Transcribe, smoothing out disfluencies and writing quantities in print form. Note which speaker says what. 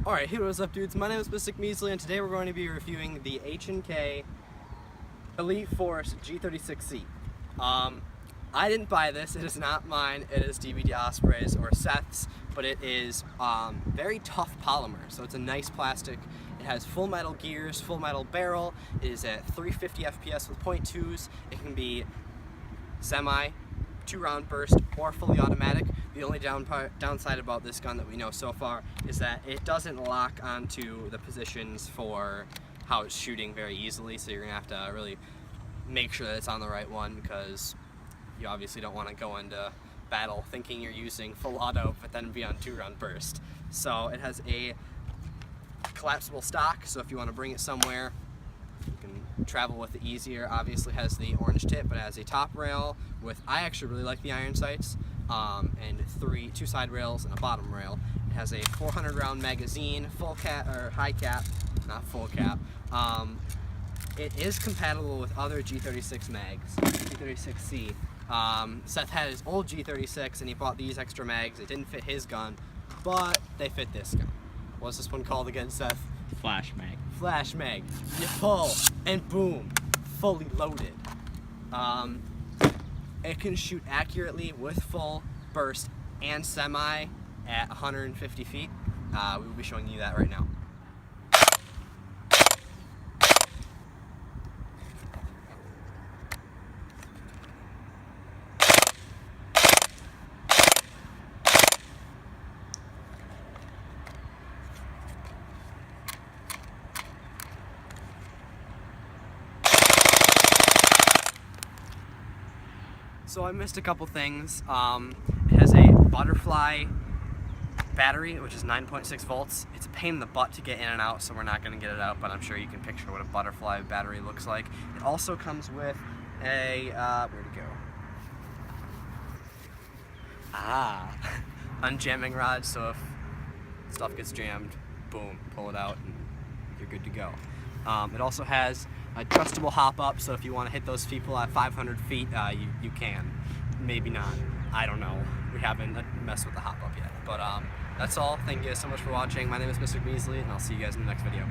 Speaker 1: Alright, hey, what's up dudes? My name is Mystic Measly and today we're going to be reviewing the H&K Elite Force G36C. I didn't buy this, it is not mine, it is DBD Osprey's or Seth's, but it is very tough polymer, so it's a nice plastic. It has full metal gears, full metal barrel, it is at 350 FPS with .2s, it can be semi, 2-round burst, or fully automatic. The only downside about this gun that we know so far is that it doesn't lock onto the positions for how it's shooting very easily, so you're going to have to really make sure that it's on the right one, because you obviously don't want to go into battle thinking you're using full auto but then be on 2-round burst. So it has a collapsible stock, so if you want to bring it somewhere you can travel with it easier. Obviously has the orange tip, but it has a top rail with, I actually really like the iron sights, and two side rails and a bottom rail. It has a 400 round magazine, full cap, or high cap, not full cap. It is compatible with other G36 mags, G36C. Seth had his old G36 and he bought these extra mags. It didn't fit his gun, but they fit this gun. What's this one called again, Seth?
Speaker 2: Flash mag.
Speaker 1: Flash mag. You pull and boom, fully loaded. It can shoot accurately with full burst and semi at 150 feet. We will be showing you that right now. So I missed a couple things. It has a butterfly battery, which is 9.6 volts. It's a pain in the butt to get in and out, so we're not going to get it out, but I'm sure you can picture what a butterfly battery looks like. It also comes with a, where'd it go? Unjamming rod, so if stuff gets jammed, boom, pull it out and you're good to go. It also has adjustable hop up, so if you want to hit those people at 500 feet, you can. Maybe not. I don't know. We haven't messed with the hop up yet. But that's all. Thank you guys so much for watching. My name is Mr. Measly, and I'll see you guys in the next video.